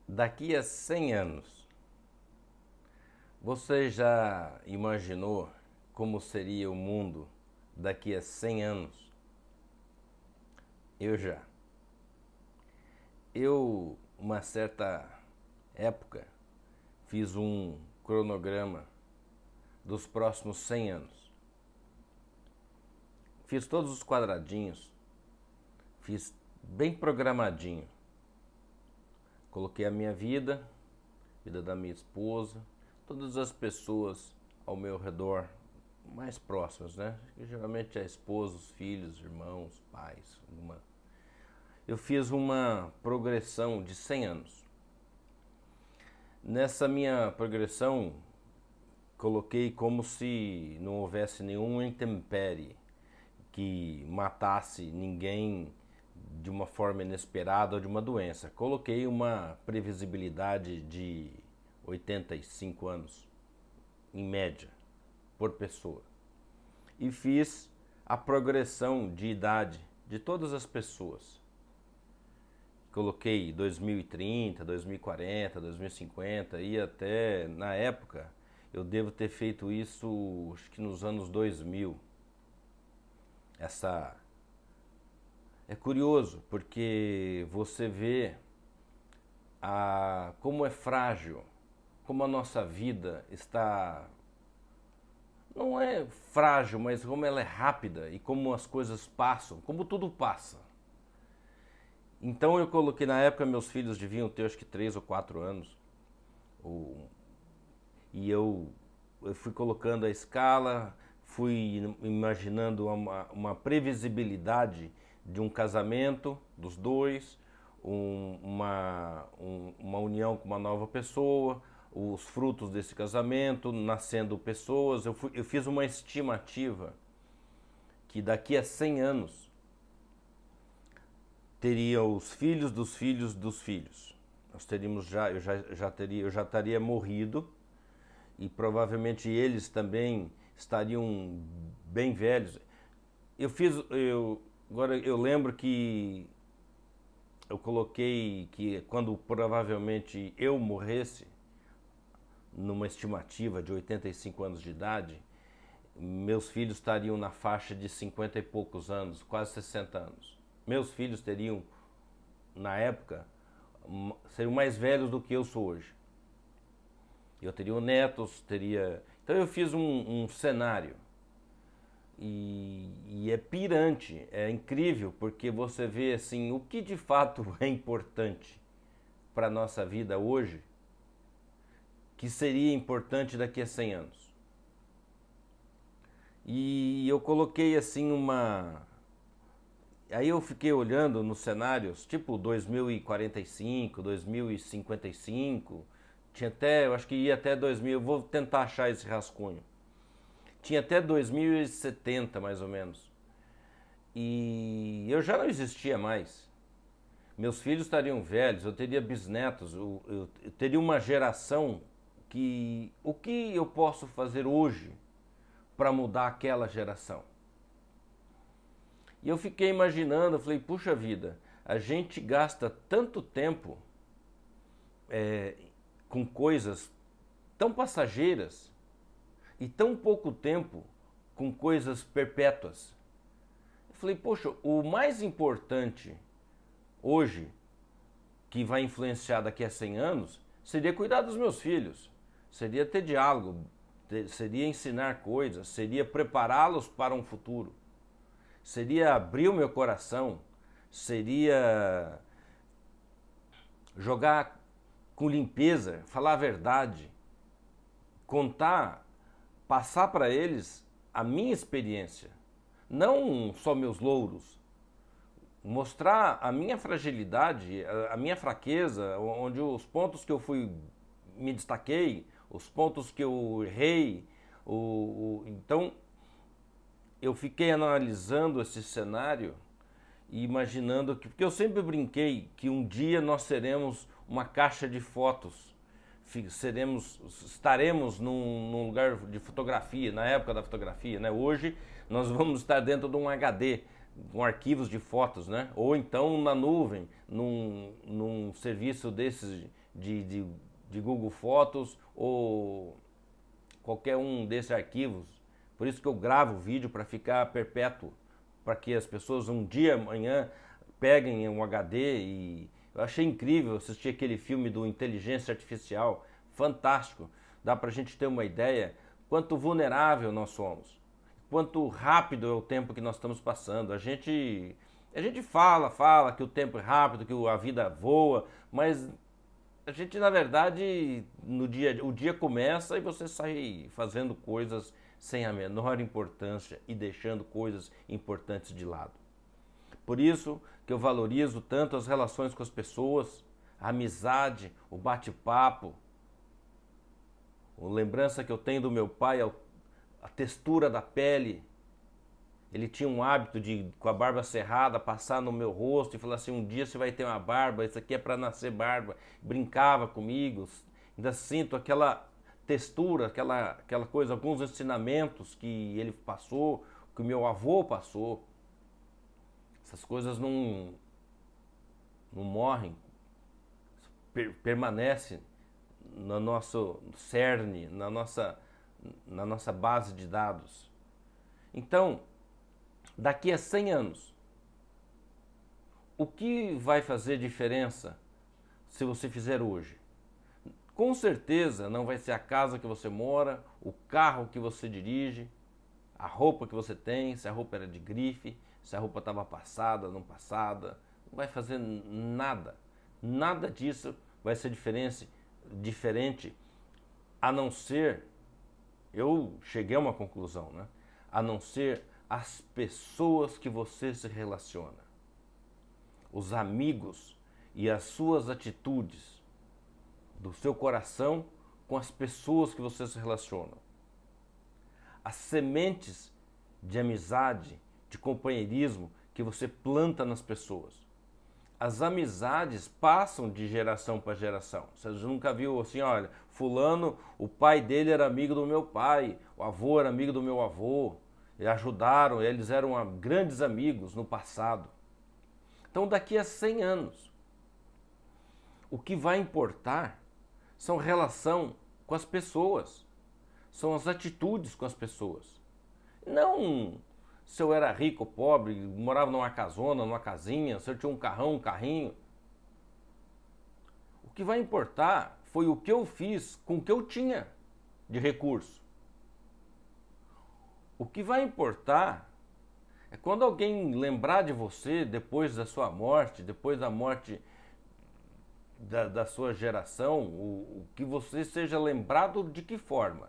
Daqui a 100 anos, você já imaginou como seria o mundo daqui a 100 anos? Eu já. Uma certa época, fiz um cronograma dos próximos 100 anos. Fiz todos os quadradinhos, fiz bem programadinho. Coloquei a minha vida, vida da minha esposa, todas as pessoas ao meu redor, mais próximas, né? Geralmente é esposa, os filhos, irmãos, pais. Eu fiz uma progressão de 100 anos. Nessa minha progressão, coloquei como se não houvesse nenhuma intempérie que matasse ninguém de uma forma inesperada ou de uma doença. Coloquei uma previsibilidade de 85 anos, em média, por pessoa. E fiz a progressão de idade de todas as pessoas. Coloquei 2030, 2040, 2050 e até, na época, eu devo ter feito isso, acho que nos anos 2000. É curioso, porque você vê como é frágil, como a nossa vida está. Não é frágil, mas como ela é rápida e como as coisas passam, como tudo passa. Então eu coloquei, na época meus filhos deviam ter acho que 3 ou 4 anos. E eu fui colocando a escala, fui imaginando uma previsibilidade de um casamento dos dois, uma união com uma nova pessoa, os frutos desse casamento, nascendo pessoas. Eu fiz uma estimativa que daqui a 100 anos teria os filhos dos filhos dos filhos. Nós teríamos eu já estaria morrido e provavelmente eles também estariam bem velhos. Agora eu lembro que eu coloquei que quando provavelmente eu morresse, numa estimativa de 85 anos de idade, meus filhos estariam na faixa de 50 e poucos anos, quase 60 anos. Meus filhos teriam, na época, seriam mais velhos do que eu sou hoje. Eu teria netos, teria. Então eu fiz um cenário. E é pirante, é incrível, porque você vê assim o que de fato é importante para a nossa vida hoje, que seria importante daqui a 100 anos. E eu coloquei assim uma. Aí eu fiquei olhando nos cenários, tipo 2045, 2055, tinha até, eu acho que ia até 2000, eu vou tentar achar esse rascunho. Tinha até 2070 mais ou menos. E eu já não existia mais. Meus filhos estariam velhos, eu teria bisnetos, eu teria uma geração que. O que eu posso fazer hoje para mudar aquela geração? E eu fiquei imaginando, eu falei, puxa vida, a gente gasta tanto tempo com coisas tão passageiras e tão pouco tempo com coisas perpétuas. Eu falei, poxa, o mais importante hoje, que vai influenciar daqui a 100 anos, seria cuidar dos meus filhos, seria ter diálogo, seria ensinar coisas, seria prepará-los para um futuro, seria abrir o meu coração, seria jogar com limpeza, falar a verdade, contar, passar para eles a minha experiência, não só meus louros, mostrar a minha fragilidade, a minha fraqueza, onde os pontos que eu me destaquei, os pontos que eu errei. Então, eu fiquei analisando esse cenário e imaginando que, porque eu sempre brinquei que um dia nós seremos uma caixa de fotos, estaremos num lugar de fotografia, na época da fotografia, né? Hoje nós vamos estar dentro de um HD, com arquivos de fotos, né? Ou então na nuvem, num serviço desses de, de, de Google Fotos ou qualquer um desses arquivos. Por isso que eu gravo vídeo para ficar perpétuo, para que as pessoas um dia amanhã peguem um HD. E eu achei incrível assistir aquele filme do Inteligência Artificial, fantástico. Dá para a gente ter uma ideia quanto vulnerável nós somos, quanto rápido é o tempo que nós estamos passando. A gente fala que o tempo é rápido, que a vida voa, mas a gente, na verdade, o dia começa e você sai fazendo coisas sem a menor importância e deixando coisas importantes de lado. Por isso que eu valorizo tanto as relações com as pessoas, a amizade, o bate-papo. A lembrança que eu tenho do meu pai, a textura da pele. Ele tinha um hábito de, com a barba cerrada, passar no meu rosto e falar assim, um dia você vai ter uma barba, isso aqui é para nascer barba. Brincava comigo, ainda sinto aquela textura, aquela coisa, alguns ensinamentos que ele passou, que o meu avô passou. Essas coisas não morrem, permanecem no nosso cerne, na nossa base de dados. Então, daqui a 100 anos, o que vai fazer diferença se você fizer hoje? Com certeza não vai ser a casa que você mora, o carro que você dirige, a roupa que você tem, se a roupa era de grife, se a roupa estava passada, não passada. Não vai fazer nada. Nada disso vai ser diferente, a não ser, eu cheguei a uma conclusão, né? A não ser as pessoas que você se relaciona, os amigos e as suas atitudes do seu coração com as pessoas que você se relaciona. As sementes de amizade, de companheirismo que você planta nas pessoas. As amizades passam de geração para geração. Você nunca viu assim, olha, fulano, o pai dele era amigo do meu pai, o avô era amigo do meu avô. Ajudaram, eles eram grandes amigos no passado. Então, daqui a 100 anos, o que vai importar são a relação com as pessoas, são as atitudes com as pessoas. Não se eu era rico ou pobre, morava numa casona, numa casinha, se eu tinha um carrão, um carrinho. O que vai importar foi o que eu fiz com o que eu tinha de recurso. O que vai importar é quando alguém lembrar de você depois da sua morte, depois da morte da sua geração, o que você seja lembrado de que forma?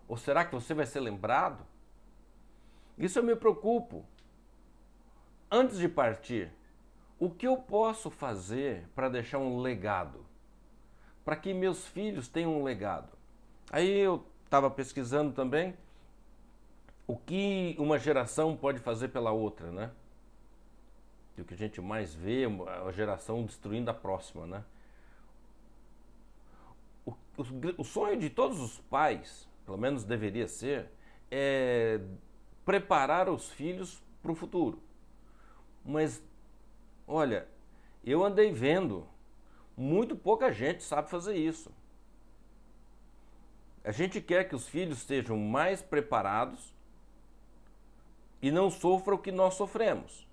Ou será que você vai ser lembrado? Isso eu me preocupo. Antes de partir, o que eu posso fazer para deixar um legado? Para que meus filhos tenham um legado? Aí eu estava pesquisando também o que uma geração pode fazer pela outra, né? E o que a gente mais vê é a geração destruindo a próxima, né? O sonho de todos os pais, pelo menos deveria ser, é preparar os filhos para o futuro. Mas, olha, eu andei vendo, muito pouca gente sabe fazer isso. A gente quer que os filhos estejam mais preparados e não sofram o que nós sofremos.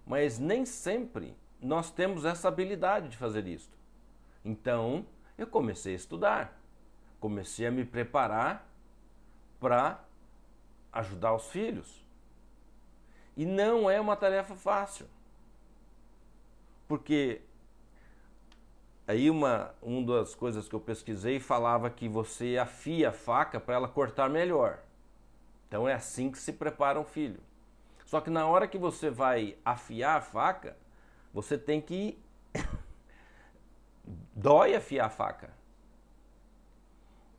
Mas nem sempre nós temos essa habilidade de fazer isso. Então, eu comecei a estudar, comecei a me preparar para ajudar os filhos. E não é uma tarefa fácil. Porque aí uma das coisas que eu pesquisei falava que você afia a faca para ela cortar melhor. Então é assim que se prepara um filho. Só que na hora que você vai afiar a faca, você tem que dói afiar a faca.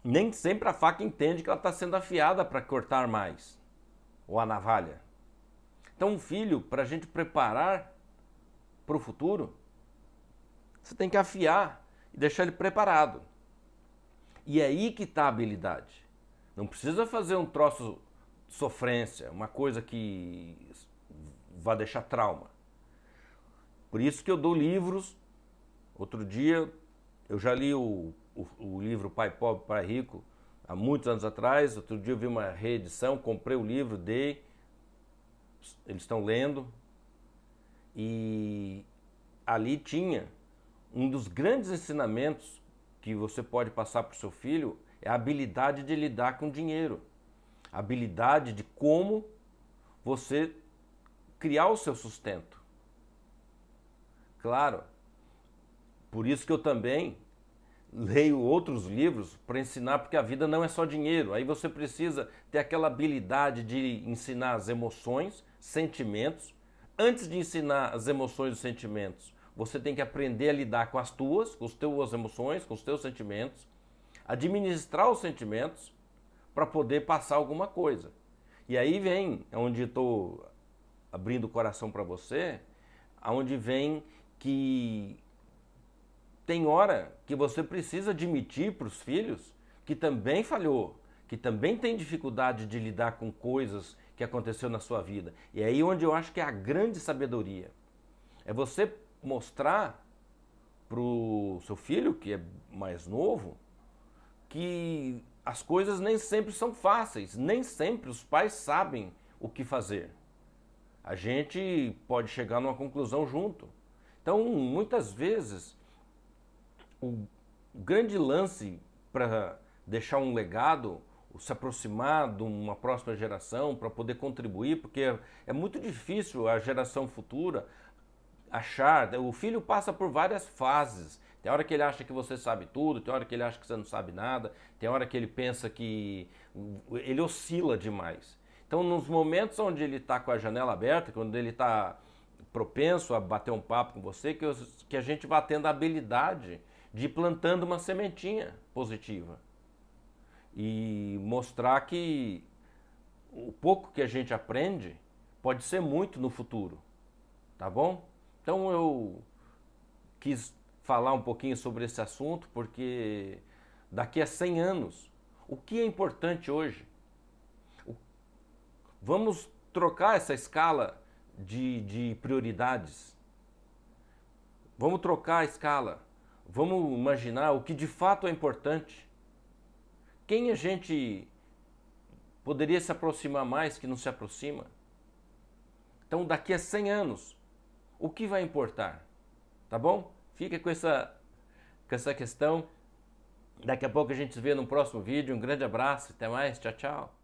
Nem sempre a faca entende que ela está sendo afiada para cortar mais. Ou a navalha. Então, um filho, para a gente preparar para o futuro, você tem que afiar e deixar ele preparado. E é aí que está a habilidade. Não precisa fazer um troço de sofrência, uma coisa que vai deixar trauma. Por isso que eu dou livros. Outro dia eu já li o livro Pai Pobre, Pai Rico há muitos anos atrás. Outro dia eu vi uma reedição, comprei o livro, dei, eles estão lendo, e ali tinha um dos grandes ensinamentos que você pode passar para o seu filho é a habilidade de lidar com dinheiro, a habilidade de como você criar o seu sustento. Claro, por isso que eu também leio outros livros para ensinar, porque a vida não é só dinheiro. Aí você precisa ter aquela habilidade de ensinar as emoções, sentimentos. Antes de ensinar as emoções e os sentimentos, você tem que aprender a lidar com as tuas emoções, com os teus sentimentos, administrar os sentimentos para poder passar alguma coisa. E aí vem, onde estou abrindo o coração para você, aonde vem que tem hora que você precisa admitir para os filhos que também falhou, que também tem dificuldade de lidar com coisas que aconteceu na sua vida. E é aí onde eu acho que é a grande sabedoria. É você mostrar para o seu filho, que é mais novo, que as coisas nem sempre são fáceis, nem sempre os pais sabem o que fazer. A gente pode chegar numa conclusão junto. Então, muitas vezes, o grande lance para deixar um legado, se aproximar de uma próxima geração, para poder contribuir, porque é muito difícil a geração futura achar. O filho passa por várias fases. Tem hora que ele acha que você sabe tudo, tem hora que ele acha que você não sabe nada, tem hora que ele pensa que ele oscila demais. Então, nos momentos onde ele está com a janela aberta, quando ele está propenso a bater um papo com você, que a gente vá tendo a habilidade de ir plantando uma sementinha positiva e mostrar que o pouco que a gente aprende pode ser muito no futuro, tá bom? Então eu quis falar um pouquinho sobre esse assunto, porque daqui a 100 anos, o que é importante hoje? Vamos trocar essa escala de prioridades. Vamos trocar a escala. Vamos imaginar o que de fato é importante. Quem a gente poderia se aproximar mais que não se aproxima? Então, daqui a 100 anos, o que vai importar? Tá bom? Fica com essa questão. Daqui a pouco a gente se vê no próximo vídeo. Um grande abraço. Até mais. Tchau, tchau.